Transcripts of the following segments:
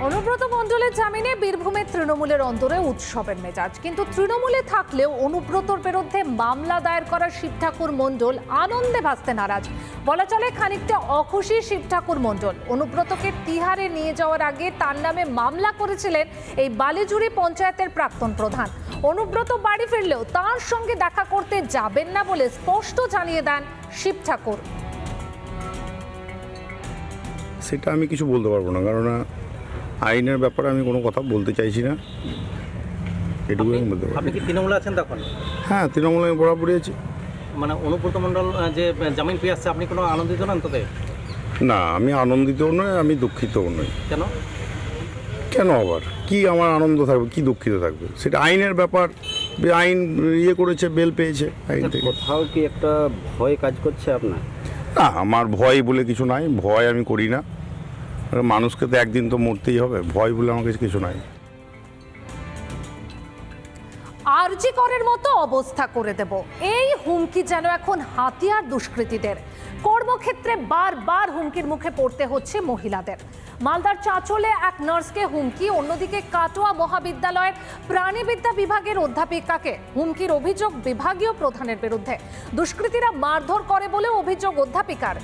অনুব্রত মণ্ডলের জামিনে বীরভূমের তৃণমূলের অন্তরে উৎসবের মেজাজ, কিন্তু তৃণমূলে থাকলেও অনুব্রতর বিরুদ্ধে মামলা দায়ের করা শিব ঠাকুর মণ্ডল আনন্দে ভাসতে নারাজ। বলা চলে খানিকটা অখুশি শিব ঠাকুর মণ্ডল। অনুব্রতকে তিহারে নিয়ে যাওয়ার আগে তার নামে মামলা করেছিলেন এই বালিজুড়ি পঞ্চায়েতের প্রাক্তন প্রধান। অনুব্রত বাড়ি ফিরলেও তার সঙ্গে দেখা করতে যাবেন না বলে স্পষ্ট জানিয়ে দেন শিব ঠাকুর। সেটা আমি কিছু বলতে পারবো না, কারণ আইনের ব্যাপারে আমি কোনো কথা বলতে চাইছি না। এটুকু আমি বলতে পারি। আপনি কি তৃণমূলে আছেন তখন? হ্যাঁ, তৃণমূলে আমি বরাবরই আছি। মানে অনুব্রত মণ্ডল যে জামিন পেয়ে আসছে, আপনি কোনো আনন্দিত নন তোদের? না, আমি আনন্দিতও নই, আমি দুঃখিতও নই। কেন? কেন আবার কি আমার আনন্দ থাকবে, কি দুঃখিত থাকবে? সেটা আইনের ব্যাপার। আইন ইয়ে করেছে, বেল পেয়েছে আইন থেকে। কোথাও কি একটা ভয় কাজ করছে আপনার? না, আমার ভয় বলে কিছু নাই, ভয় আমি করি না। মানুষকে তো একদিন তো মরতেই হবে, ভয় বলে আমার কাছে কিছু নাই। আরজি করের মতো অবস্থা করে দেব, এই হুমকি যেন এখন হাতিয়ার দুষ্কৃতীদের। কর্মক্ষেত্রে বারবার হুমকির মুখে পড়তে হচ্ছে মহিলাদের। মালদার চাঁচলে এক নার্সকে হুমকি, অন্যদিকে কাটোয়া মহাবিদ্যালয়ের প্রাণীবিদ্যা বিভাগের অধ্যাপিকাকে হুমকির অভিযোগ বিভাগীয় প্রধানের বিরুদ্ধে। দুষ্কৃতীরা মারধর করে বলে অভিযোগ অধ্যাপিকার।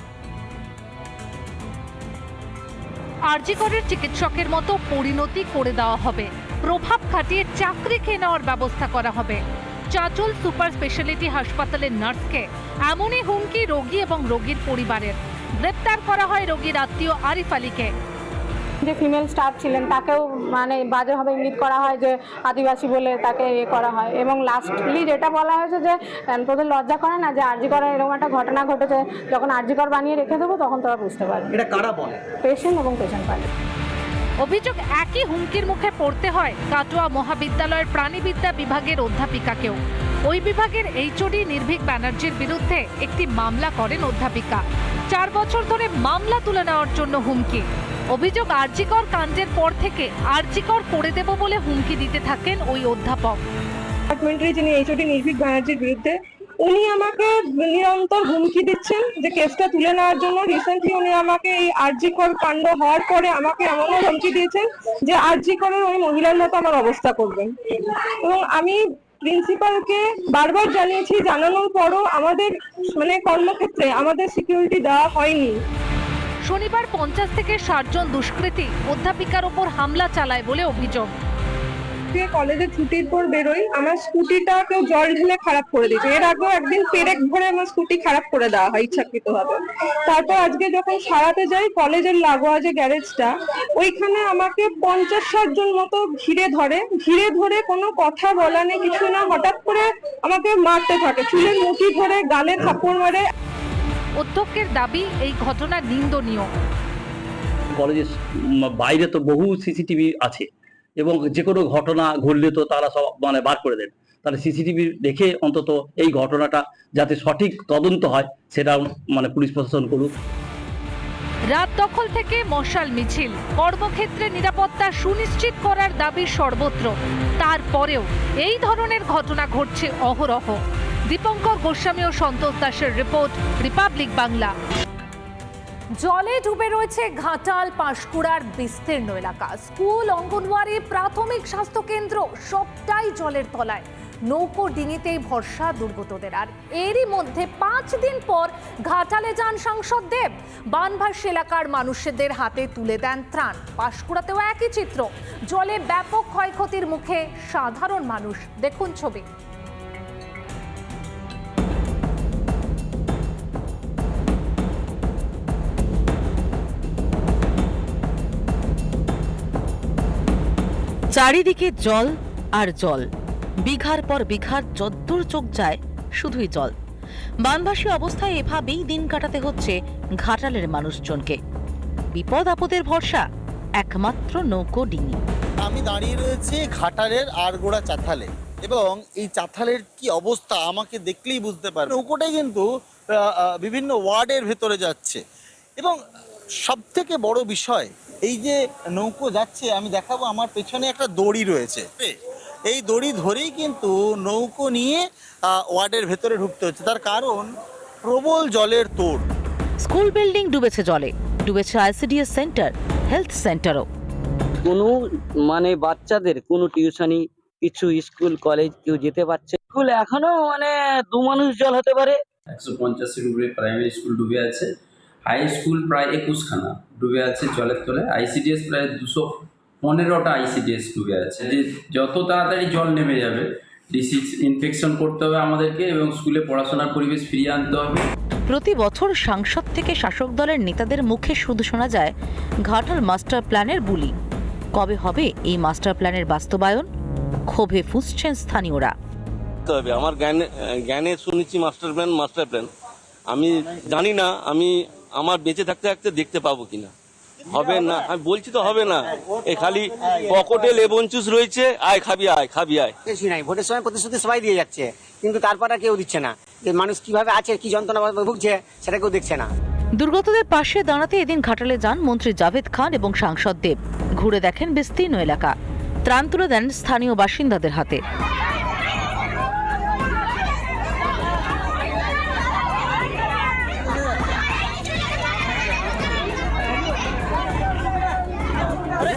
আরজি করের চিকিৎসকের মতো পরিণতি করে দেওয়া হবে, প্রভাব খাটিয়ে চাকরি খেয়ে নেওয়ার ব্যবস্থা করা হবে। চাঁচল সুপার স্পেশালিটি হাসপাতালের নার্সকে এমনই হুমকি রোগী এবং রোগীর পরিবারের। গ্রেপ্তার করা হয় রোগীর আত্মীয় আরিফ আলীকে। যে ফিমেল স্টাফ ছিলেন তাকেও মানে বাজেভাবে ইঙ্গিত করা হয় যে আদিবাসী বলে তাকে করা হয়, এবং লাস্টলি যেটা বলা হয়েছে যে তোদের লজ্জা করে না যে আরজি করার এরকম একটা ঘটনা ঘটেছে, যখন আরজি কর বানিয়ে রেখে দেবো তখন তোরা বুঝতে পারবে। এটা কারা বলে? পেশেন্ট এবং পেশেন্ট পারে। অভিযোগ একই হুমকির মুখে পড়তে হয় কাটোয়া মহাবিদ্যালয়ের প্রাণীবিদ্যা বিভাগের অধ্যাপিকাকেও। ওই বিভাগের এইচওডি নির্ভীক ব্যানার্জির বিরুদ্ধে একটি মামলা করেন অধ্যাপিকা। 4 বছর ধরে মামলা তুলে নেওয়ার জন্য হুমকি। অভিযোগ আরজিকর কাণ্ডের পর থেকে আরজিকর করে দেব বলে হুমকি দিতে থাকেন ওই অধ্যাপক। ডিপার্টমেন্টের যিনি এইচওডি নির্ভীক ব্যানার্জির বিরুদ্ধে, উনি আমাকে নিরন্তর হুমকি দিচ্ছেন যে কেসটা তুলে নেওয়ার জন্য। রিসেন্টলি উনি আমাকে এই আরজিকর কাণ্ড হওয়ার পরে আমাকে এমনও হুমকি দিয়েছেন যে আরজিকরের ওই মহিলার মতো আমার অবস্থা করবেন। এবং আমি প্রিন্সিপালকে বারবার জানিয়েছি, জানানোর পরও আমাদের মানে কর্মক্ষেত্রে আমাদের সিকিউরিটি দেওয়া হয়নি। শনিবার 50 থেকে 60 জন দুষ্কৃতী অধ্যাপিকার ওপর হামলা চালায় বলে অভিযোগ। কলেজে ছুটির পর বেরোই, আমার স্কুটিটা কেউ জল ঢেলে খারাপ করে দিয়েছে। এর আগেও একদিন পেরেক ভরে আমার স্কুটি খারাপ করে দেওয়া হয় ইচ্ছাকৃতভাবে। তারপর আজকে যখন সারাতে যাই, কলেজের লাগোয়া যে গ্যারেজটা, ওইখানে আমাকে 50-60 জন মতো ঘিরে ধরে কোনো কথা বলা নেই, কিছু না, হঠাৎ করে আমাকে মারতে থাকে, চুলের মুঠি ধরে গালে থাপ্পড় মারে। অধ্যক্ষের দাবি এই ঘটনা নিন্দনীয়। কলেজের বাইরে তো বহু সিসিটিভি আছে, এবং যে কোনো ঘটনা ঘটলে তো তারা সব মানে বার করে দেন। তাহলে সিসিটিভি দেখে অন্তত এই ঘটনাটা যাতে সঠিক তদন্ত হয় সেটা মানে পুলিশ প্রশাসন করুক। রাত দখল থেকে মশাল মিছিল, কর্মক্ষেত্রে নিরাপত্তা সুনিশ্চিত করার দাবি সর্বত্র। তারপরেও এই ধরনের ঘটনা ঘটছে অহরহ। দীপঙ্কর গোস্বামী ও সন্তোষ দাসের রিপোর্ট, রিপাবলিক বাংলা। জলে ডুবে রয়েছে ঘাটাল পাঁশকুড়ার বিস্তীর্ণ এলাকা। স্কুল, অঙ্গনওয়াড়ি, প্রাথমিক স্বাস্থ্য কেন্দ্র সবটাই জলের তলায়। নৌকো ডিঙিতেই ভরসা দুর্গতদের। আর এরই মধ্যে 5 দিন পর ঘাটালে যান সাংসদ দেব। বানভাসী এলাকার মানুষদের হাতে তুলে দেন ত্রাণ। পাঁশকুড়াতেও একই চিত্র, জলে ব্যাপক ক্ষয়ক্ষতির মুখে সাধারণ মানুষ। দেখুন ছবি। চারিদিকে জল আর জল, বিঘার পর বিঘার যদ্দূর চোখ যায় শুধুই জল। বানভাসী অবস্থায় এভাবেই দিন কাটাতে হচ্ছে ঘাটালের মানুষজনকে। বিপদ আপদের ভরসা একমাত্র নৌকো ডিঙি। আমি দাঁড়িয়ে রয়েছি ঘাটালের আরগোড়া চাথালে, এবং এই চাথালের কি অবস্থা আমাকে দেখলেই বুঝতে পারবে। নৌকোটাই কিন্তু বিভিন্ন ওয়ার্ডের ভেতরে যাচ্ছে, এবং সব থেকে বড় বিষয় এই যে নৌকো যাচ্ছে, আমি দেখাবো, আমার পেছনে একটা দড়ি রয়েছে। এই দড়ি ধরেই কিন্তু নৌকো নিয়ে ওয়ার্ডের ভেতরে ঢুকতে হচ্ছে। তার কারণ প্রবল জলের তোড়। স্কুল বিল্ডিং ডুবেছে জলে, ডুবেছে আইসিডিএস সেন্টার, হেলথ সেন্টারও। কোনো মানে বাচ্চাদের কোনো টিউশনি কিছু স্কুল কলেজ কেউ যেতে পারছে স্কুল এখনো মানে 2 মানুষ জল হতে পারে। 150-এর উপরে প্রাইমারি স্কুল ডুবে আছে, হাই স্কুল প্রায় 21খানা ডুবে আছে জলের তলে, আইসিডিএস প্রায় 215টা আইসিডিএস ডুবে আছে। যে যত তাড়াতাড়ি জল নেমে যাবে ডিসিজ ইনফেকশন করতে হবে আমাদেরকে এবং স্কুলে পড়াশোনার পরিবেশ ফিরিয়ে আনতে হবে। প্রতি বছর সাংসদ থেকে শাসক দলের নেতাদের মুখে শুধু শোনা যায় ঘাটাল মাস্টার প্ল্যানের বুলি। কবে হবে এই মাস্টার প্ল্যানের বাস্তবায়ন? ক্ষোভে ফুঁসছেন স্থানীয়রা। তবে আমার জ্ঞানে শুনেছি মাস্টার প্ল্যান আমি জানি না আমি আমার বেঁচে থাকতে থাকতে দেখতে পাবো কিনা। হবে না, আমি বলছি তো হবে না। এই খালি পকেটে লেবন জুস রয়েছে, আয় খাবি আয়। বেশি নাই, ভোটের সময় প্রতিশ্রুতি সবাই দিয়ে যাচ্ছে, কিন্তু তারপর আর কেউ দিচ্ছে না। যে মানুষ কিভাবে আছে, কি যন্ত্রণা ভুগছে সেটা কেউ দেখছে না। দুর্গতদের পাশে দাঁড়াতে এদিন ঘাটালে যান মন্ত্রী জাভেদ খান এবং সাংসদ দেব। ঘুরে দেখেন বিস্তীর্ণ এলাকা, ত্রাণ তুলে দেন স্থানীয় বাসিন্দাদের হাতে।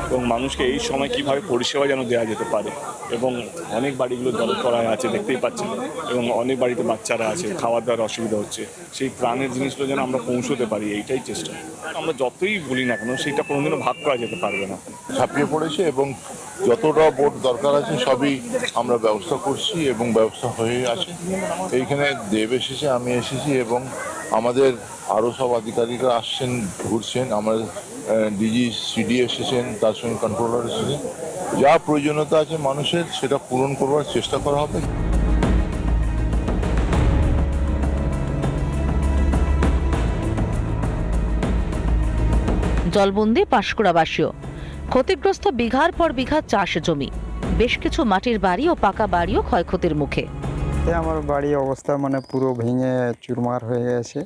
এবং মানুষকে এই সময় কিভাবে পরিষেবা যেন দেওয়া যেতে পারে, এবং অনেক বাড়িগুলো জলতলায় আছে দেখতেই পাচ্ছেন, এবং অনেক বাড়িতে বাচ্চারা আছে, খাওয়া দাওয়ার অসুবিধা হচ্ছে। সেই প্রাণের জিনিসগুলো যেন আমরা পৌঁছতে পারি, এইটাই চেষ্টা। আমরা যতই বলি না কেন সেটা কোনোদিনও ভাগ করা যেতে পারবে না। ছাপিয়ে পড়েছে এবং যতটা বোট দরকার আছে সবই আমরা ব্যবস্থা করছি এবং ব্যবস্থা হয়ে আছে। এইখানে দেব এসেছে, আমি এসেছি এবং আমাদের আরও সব আধিকারিকরা আসছেন, ঘুরছেন। আমাদের ডিজি সিডি এসেছেন, তার সঙ্গে কন্ট্রোলার এসেছেন। যা প্রয়োজনীয়তা আছে মানুষের সেটা পূরণ করবার চেষ্টা করা হবে। জলবন্দি পাঁশকুড়াবাসীও। ক্ষতিগ্রস্ত বিঘার পর বিঘা চাষ জমি, বেশ কিছু মাটির বাড়ি ও পাকা বাড়িও ক্ষয়ক্ষতির মুখে। আমার বাড়ির অবস্থা মানে পুরো ভেঙে চুরমার হয়ে গেছে,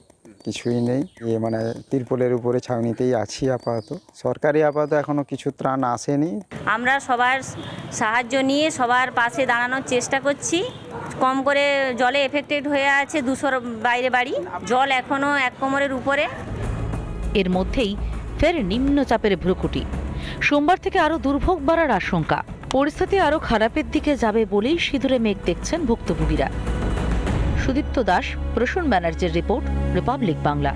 কিছুই নেই। মানে তিরপলের উপরে ছাউনিতেই আছি আপাতত। সরকারি আপাতত এখনো কিছু ত্রাণ আসেনি। আমরা সবার সাহায্য নিয়ে সবার পাশে দাঁড়ানোর চেষ্টা করছি। কম করে জলে এফেক্টেড হয়ে আছে 200 বাইরে বাড়ি, জল এখনো 1 কোমরের উপরে। এর মধ্যেই ফের নিম্নচাপের ভ্রুকুটি। সোমবার থেকে আরও দুর্ভোগ বাড়ার আশঙ্কা। পরিস্থিতি আরও খারাপের দিকে যাবে বলেই সিঁদুরে মেঘ দেখছেন ভুক্তভোগীরা। সুদীপ্ত দাস, প্রসূন ব্যানার্জির রিপোর্ট, রিপাবলিক বাংলা।